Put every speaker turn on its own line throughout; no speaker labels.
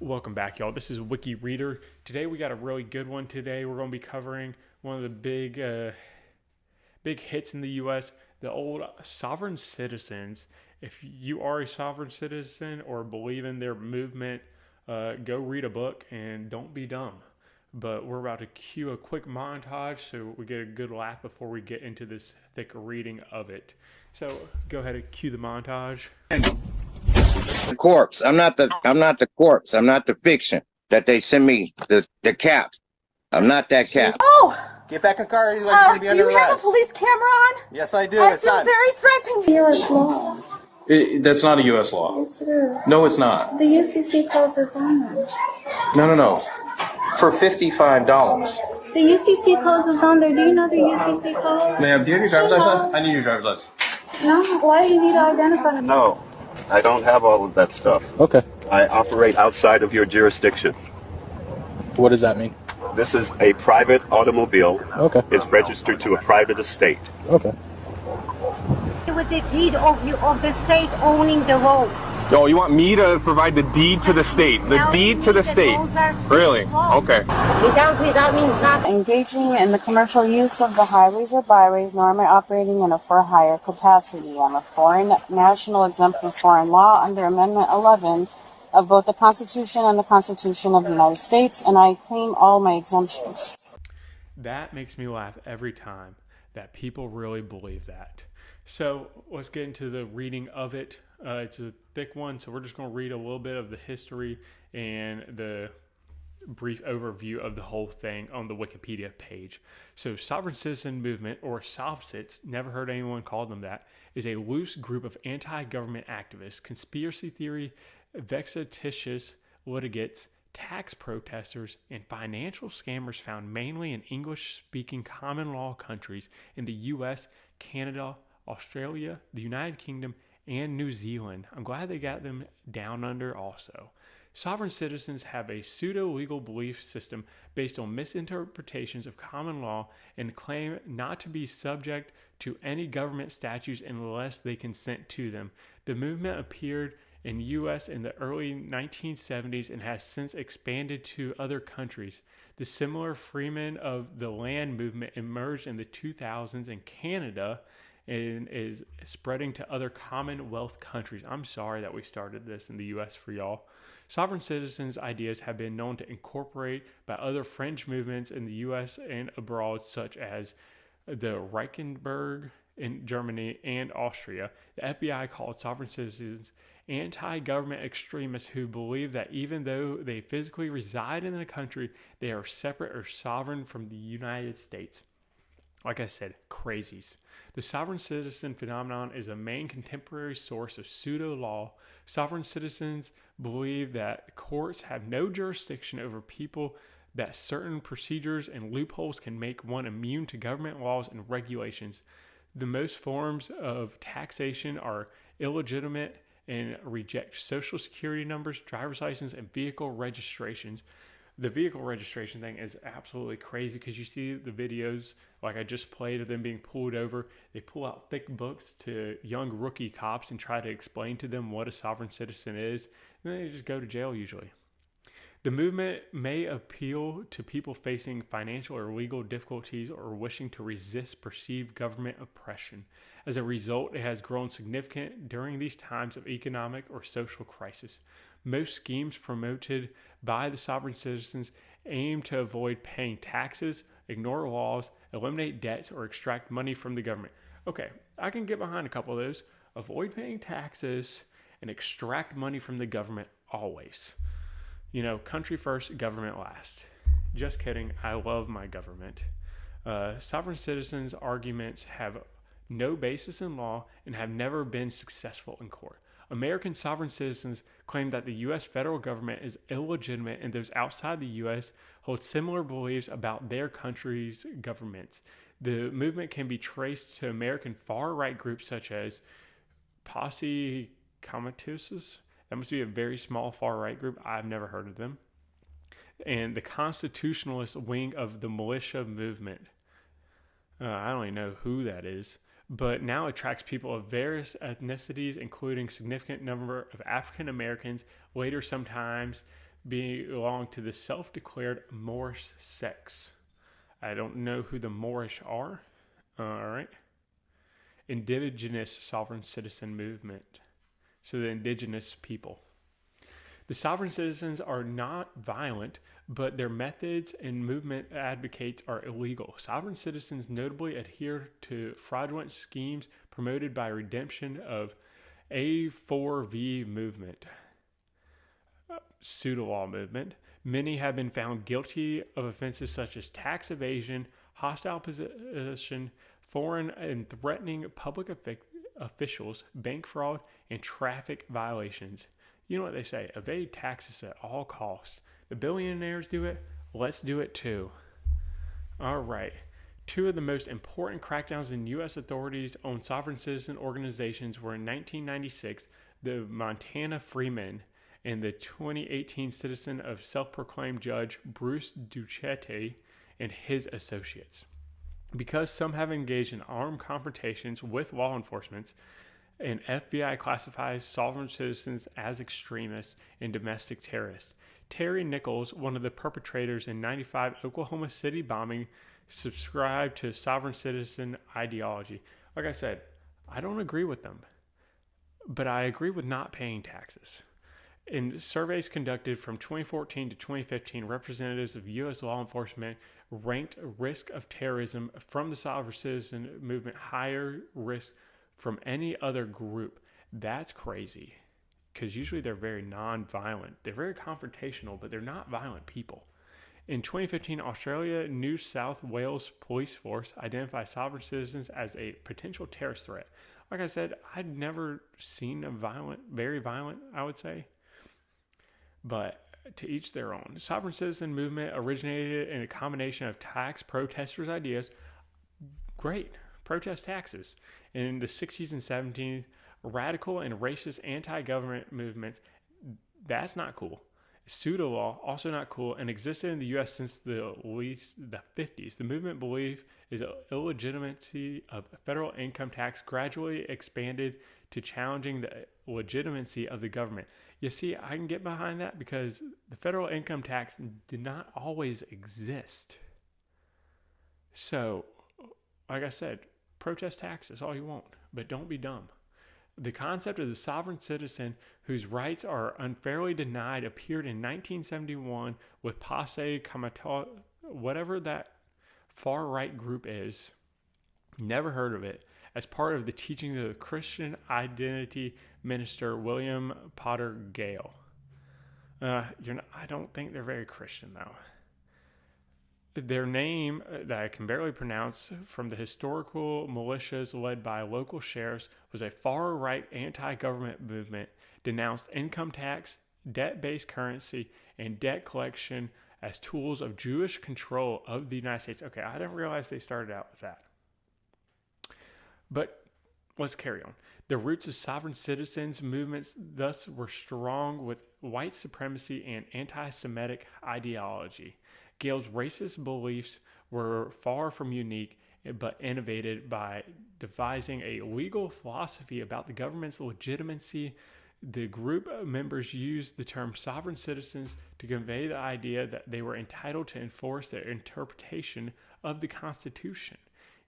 Welcome back, y'all. This is Wiki Reader. Today we got a really good one. Today we're going to be covering one of the big hits in the U.S., the old sovereign citizens. If you are a sovereign citizen or believe in their movement, go read a book and don't be dumb. But we're about to cue a quick montage so we get a good laugh before we get into this thick reading of it. So go ahead and cue the montage.
The corpse. I'm not the corpse. I'm not the fiction that they send me, the caps. I'm not that cap.
Oh!
Get back in the car. You're going to be under
do you have a
arrest.
police camera on?
Yes, I do.
It's very threatening.
U.S. law.
That's not a U.S. law.
Yes, it is.
No, it's not.
The UCC closes on there.
No. For $55.
The UCC closes on there. Do you know the UCC closes?
Ma'am, do you have your driver's license? I need your driver's license.
No. Why do you need to identify?
No, I don't have all of that stuff.
Okay.
I operate outside of your jurisdiction.
What does that mean?
This is a private automobile.
Okay.
It's registered to a private estate.
Okay.
With the deed of the state owning the road.
Oh, you want me to provide the deed to the state? The deed to the state? Really? Okay.
He tells me that means nothing.
Engaging in the commercial use of the highways or byways, normally operating in a for-hire capacity. I'm a foreign national exempt from foreign law under Amendment 11 of both the Constitution and the Constitution of the United States, and I claim all my exemptions.
That makes me laugh every time that people really believe that. So let's get into the reading of it. It's a thick one, so we're just going to read a little bit of the history and the brief overview of the whole thing on the Wikipedia page. So sovereign citizen movement, or SovCits, never heard anyone call them that, is a loose group of anti-government activists, conspiracy theory, vexatious litigants, tax protesters, and financial scammers found mainly in English-speaking common law countries in the U.S., Canada, Australia, the United Kingdom, and New Zealand. I'm glad they got them down under also. Sovereign citizens have a pseudo-legal belief system based on misinterpretations of common law and claim not to be subject to any government statutes unless they consent to them. The movement appeared in the U.S. in the early 1970s and has since expanded to other countries. The similar Freemen of the Land movement emerged in the 2000s in Canada and is spreading to other Commonwealth countries. I'm sorry that we started this in the U.S. for y'all. Sovereign citizens' ideas have been known to incorporate by other fringe movements in the U.S. and abroad, such as the Reichenberg in Germany and Austria. The FBI called sovereign citizens anti-government extremists who believe that even though they physically reside in a country, they are separate or sovereign from the United States. Like I said, crazies. The sovereign citizen phenomenon is a main contemporary source of pseudo-law. Sovereign citizens believe that courts have no jurisdiction over people, that certain procedures and loopholes can make one immune to government laws and regulations. The most forms of taxation are illegitimate and reject social security numbers, driver's license, and vehicle registrations. The vehicle registration thing is absolutely crazy because you see the videos like I just played of them being pulled over. They pull out thick books to young rookie cops and try to explain to them what a sovereign citizen is, and then they just go to jail usually. The movement may appeal to people facing financial or legal difficulties or wishing to resist perceived government oppression. As a result, it has grown significant during these times of economic or social crisis. Most schemes promoted by the sovereign citizens aim to avoid paying taxes, ignore laws, eliminate debts, or extract money from the government. Okay, I can get behind a couple of those. Avoid paying taxes and extract money from the government always. You know, country first, government last. Just kidding. I love my government. Sovereign citizens' arguments have no basis in law and have never been successful in court. American sovereign citizens claim that the U.S. federal government is illegitimate and those outside the U.S. hold similar beliefs about their country's governments. The movement can be traced to American far-right groups such as Posse Comitatus. That must be a very small far-right group. I've never heard of them. And the constitutionalist wing of the militia movement. I don't even know who that is. But now attracts people of various ethnicities, including significant number of African Americans, later sometimes belong to the self-declared Moorish sects. I don't know who the Moorish are. All right. Indigenous sovereign citizen movement. So the indigenous people. The sovereign citizens are not violent, but their methods and movement advocates are illegal. Sovereign citizens notably adhere to fraudulent schemes promoted by redemption of A4V movement, pseudo-law movement. Many have been found guilty of offenses such as tax evasion, hostile possession, foreign and threatening public officials, bank fraud, and traffic violations. You know what they say, evade taxes at all costs. The billionaires do it, let's do it too. All right. Two of the most important crackdowns in U.S. authorities on sovereign citizen organizations were in 1996, the Montana Freemen, and the 2018 citizen of self-proclaimed judge Bruce Duchette and his associates. Because some have engaged in armed confrontations with law enforcement, and FBI classifies sovereign citizens as extremists and domestic terrorists. Terry Nichols, one of the perpetrators in 95 Oklahoma City bombing, subscribed to sovereign citizen ideology. Like I said, I don't agree with them, but I agree with not paying taxes. In surveys conducted from 2014 to 2015, representatives of U.S. law enforcement ranked risk of terrorism from the sovereign citizen movement higher risk from any other group. That's crazy, because usually they're very non-violent. They're very confrontational, but they're not violent people. In 2015, Australia New South Wales Police Force identified sovereign citizens as a potential terrorist threat. Like I said, I'd never seen a very violent, I would say. But to each their own. Sovereign citizen movement originated in a combination of tax protesters' ideas. Great. Protest taxes. In the 60s and 70s, radical and racist anti-government movements, that's not cool. Pseudo-law, also not cool, and existed in the U.S. since the 50s. The movement belief is the illegitimacy of federal income tax gradually expanded to challenging the legitimacy of the government. You see, I can get behind that because the federal income tax did not always exist. So, like I said, protest taxes all you want, but don't be dumb. The concept of the sovereign citizen whose rights are unfairly denied appeared in 1971 with Passe Comitatus, whatever that far-right group is. Never heard of it. As part of the teachings of the Christian identity minister William Potter Gale. I don't think they're very Christian, though. Their name, that I can barely pronounce, from the historical militias led by local sheriffs, was a far-right anti-government movement, denounced income tax, debt-based currency, and debt collection as tools of Jewish control of the United States. Okay, I didn't realize they started out with that. But let's carry on. The roots of sovereign citizens movements thus were strong with white supremacy and anti-Semitic ideology. Gale's racist beliefs were far from unique, but innovated by devising a legal philosophy about the government's legitimacy. The group members used the term sovereign citizens to convey the idea that they were entitled to enforce their interpretation of the Constitution.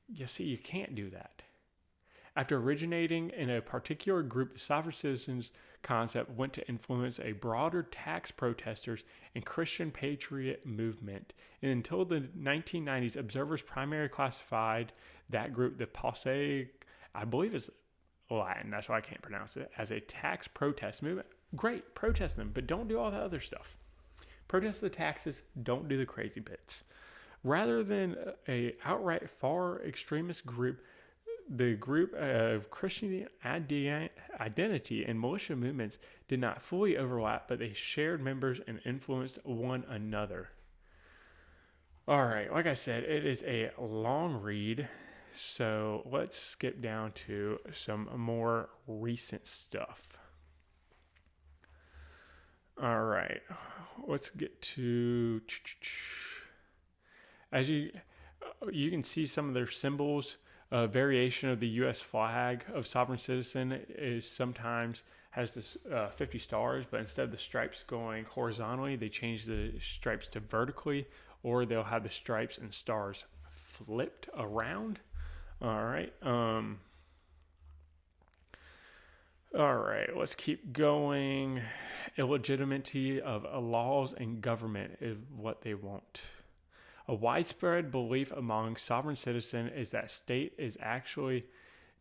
You see, you can't do that. After originating in a particular group, the sovereign citizens concept went to influence a broader tax protesters and Christian patriot movement. And until the 1990s, observers primarily classified that group, the Passe, I believe is Latin, that's why I can't pronounce it, as a tax protest movement. Great, protest them, but don't do all the other stuff. Protest the taxes, don't do the crazy bits. Rather than a outright far extremist group, the group of Christian identity and militia movements did not fully overlap, but they shared members and influenced one another. All right, like I said, it is a long read, so let's skip down to some more recent stuff. All right, let's get to... As you can see some of their symbols. A variation of the U.S. flag of sovereign citizen is sometimes has this 50 stars, but instead of the stripes going horizontally, they change the stripes to vertically, or they'll have the stripes and stars flipped around. All right. All right, let's keep going. Illegitimacy of laws and government is what they want. A widespread belief among sovereign citizens is that state is actually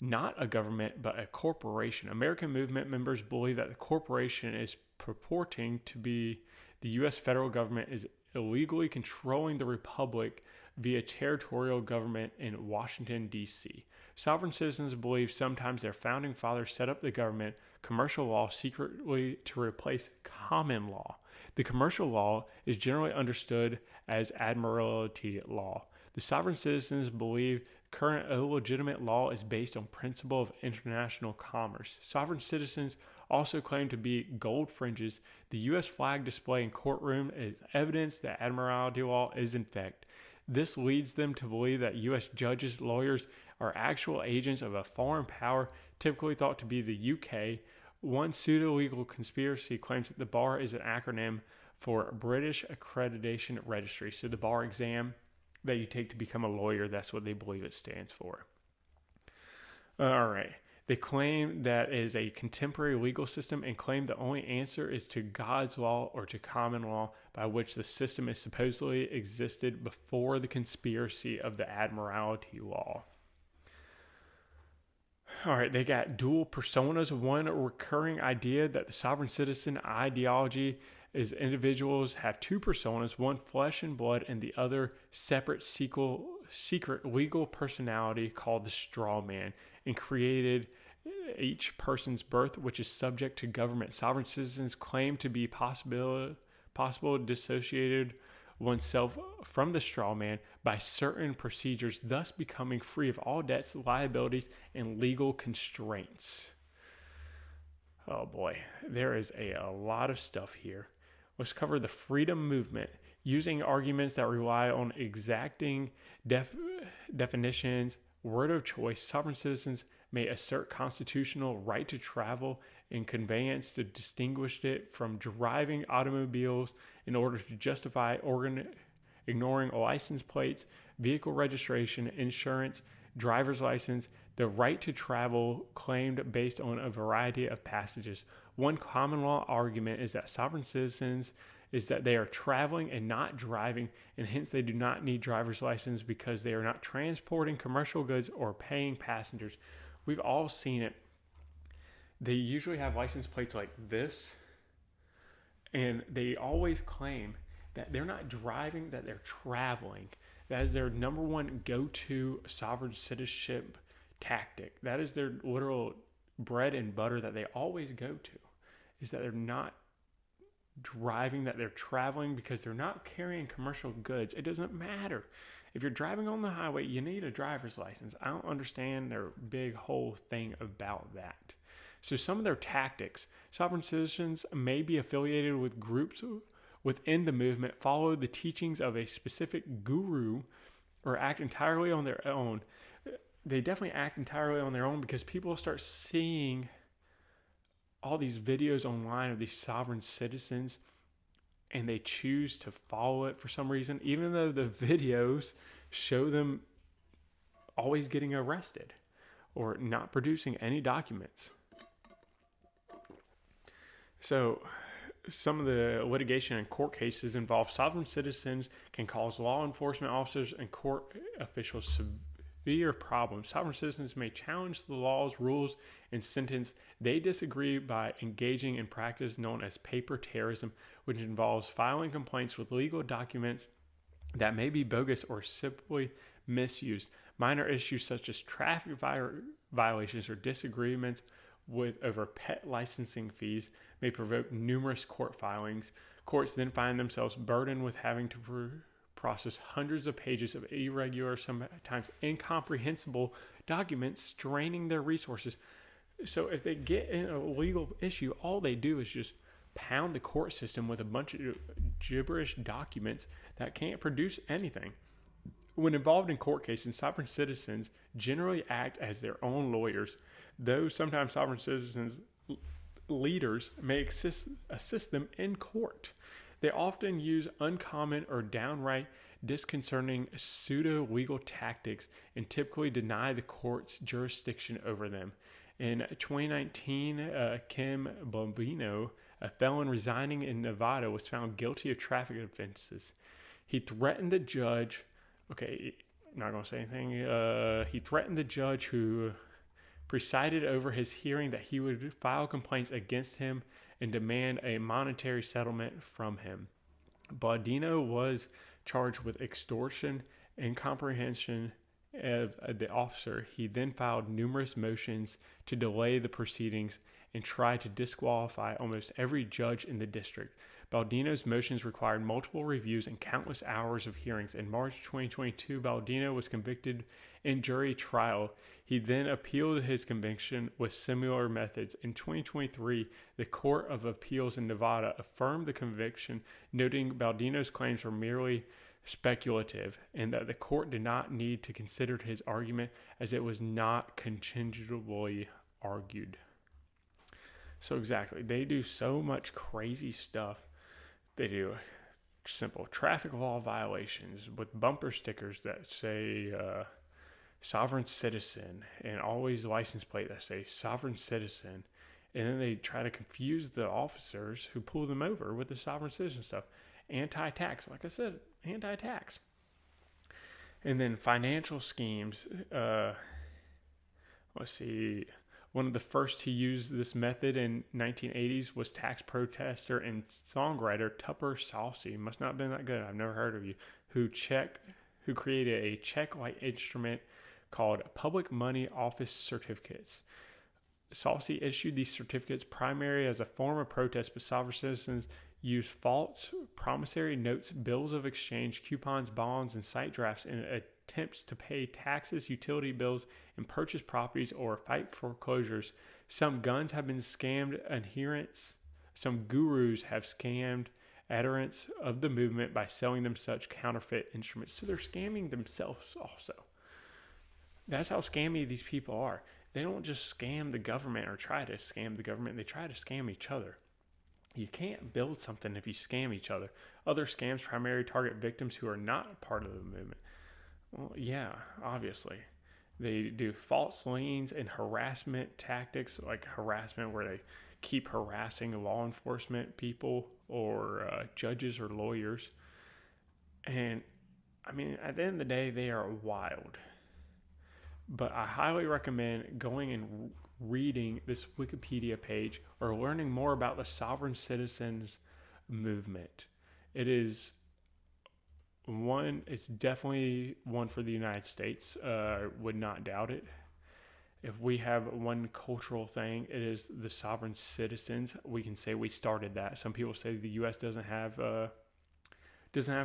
not a government, but a corporation. American movement members believe that the corporation is purporting to be the U.S. federal government is illegally controlling the republic via territorial government in Washington, D.C. Sovereign citizens believe sometimes their founding fathers set up the government commercial law secretly to replace common law. The commercial law is generally understood as admiralty law. The sovereign citizens believe current illegitimate law is based on principle of international commerce. Sovereign citizens also claim to be gold fringes. The U.S. flag display in courtroom is evidence that admiralty law is in effect. This leads them to believe that U.S. judges, lawyers are actual agents of a foreign power, typically thought to be the UK. One pseudo-legal conspiracy claims that the bar is an acronym for British Accreditation Registry. So the bar exam that you take to become a lawyer, that's what they believe it stands for. All right. They claim that it is a contemporary legal system and claim the only answer is to God's law or to common law, by which the system is supposedly existed before the conspiracy of the admiralty law. All right, they got dual personas. One recurring idea that the sovereign citizen ideology is individuals have two personas, one flesh and blood and the other separate secret legal personality called the straw man, and created each person's birth, which is subject to government. Sovereign citizens claim to be possible dissociated oneself from the straw man by certain procedures, thus becoming free of all debts, liabilities, and legal constraints. Oh boy, there is a lot of stuff here. Let's cover the freedom movement. Using arguments that rely on exacting definitions, word of choice, sovereign citizens may assert constitutional right to travel and conveyance to distinguish it from driving automobiles in order to justify ignoring license plates, vehicle registration, insurance, driver's license, the right to travel claimed based on a variety of passages. One common law argument is that sovereign citizens is that they are traveling and not driving, and hence they do not need driver's license because they are not transporting commercial goods or paying passengers. We've all seen it. They usually have license plates like this, and they always claim that they're not driving, that they're traveling. That is their number one go-to sovereign citizenship tactic. That is their literal bread and butter that they always go to, is that they're not driving, that they're traveling, because they're not carrying commercial goods. It doesn't matter. If you're driving on the highway, you need a driver's license. I don't understand their big whole thing about that. So some of their tactics: sovereign citizens may be affiliated with groups within the movement, follow the teachings of a specific guru, or act entirely on their own. They definitely act entirely on their own because people start seeing all these videos online of these sovereign citizens, and they choose to follow it for some reason, even though the videos show them always getting arrested or not producing any documents. So some of the litigation and court cases involve sovereign citizens can cause law enforcement officers and court officials severe problems. Sovereign citizens may challenge the laws, rules, and sentence they disagree by engaging in practice known as paper terrorism, which involves filing complaints with legal documents that may be bogus or simply misused. Minor issues such as traffic violations or disagreements with over pet licensing fees may provoke numerous court filings. Courts then find themselves burdened with having to process hundreds of pages of irregular, sometimes incomprehensible documents, straining their resources. So if they get in a legal issue, all they do is just pound the court system with a bunch of gibberish documents that can't produce anything. When involved in court cases, sovereign citizens generally act as their own lawyers, though sometimes sovereign citizens leaders may assist them in court. They often use uncommon or downright disconcerting pseudo-legal tactics and typically deny the court's jurisdiction over them. In 2019, Kim Bombino, a felon residing in Nevada, was found guilty of traffic offenses. He threatened the judge. Okay, not going to say anything. He threatened the judge who presided over his hearing that he would file complaints against him and demand a monetary settlement from him. Baudino was charged with extortion and comprehension of the officer. He then filed numerous motions to delay the proceedings and tried to disqualify almost every judge in the district. Baldino's motions required multiple reviews and countless hours of hearings. In March 2022, Baldino was convicted in jury trial. He then appealed his conviction with similar methods. In 2023, the Court of Appeals in Nevada affirmed the conviction, noting Baldino's claims were merely speculative and that the court did not need to consider his argument as it was not contingently argued. So exactly, they do so much crazy stuff. They do simple traffic law violations with bumper stickers that say sovereign citizen and always license plate that say sovereign citizen. And then they try to confuse the officers who pull them over with the sovereign citizen stuff. Anti-tax, like I said, anti-tax. And then financial schemes. Let's see. One of the first to use this method in 1980s was tax protester and songwriter Tupper Salsey. Must not have been that good. I've never heard of you. Who created a check-like instrument called public money office certificates. Salsey issued these certificates primarily as a form of protest, but sovereign citizens used false promissory notes, bills of exchange, coupons, bonds, and sight drafts in attempts to pay taxes, utility bills, and purchase properties or fight foreclosures. Some guns have been scammed adherents. Some gurus have scammed adherents of the movement by selling them such counterfeit instruments. So they're scamming themselves also. That's how scammy these people are. They don't just scam the government or try to scam the government. They try to scam each other. You can't build something if you scam each other. Other scams primarily target victims who are not part of the movement. Well, yeah, obviously. They do false liens and harassment tactics, like harassment where they keep harassing law enforcement people or judges or lawyers. And, I mean, at the end of the day, they are wild. But I highly recommend going and reading this Wikipedia page or learning more about the sovereign citizens movement. It's definitely one for the United States. Would not doubt it. If we have one cultural thing, it is the sovereign citizens. We can say we started that. Some people say the U.S. doesn't have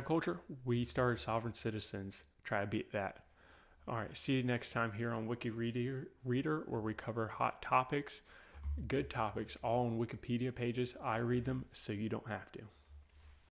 culture. We started sovereign citizens. Try to beat that. All right, see you next time here on Wiki Reader, where we cover hot topics, good topics, all on Wikipedia pages. I read them so you don't have to.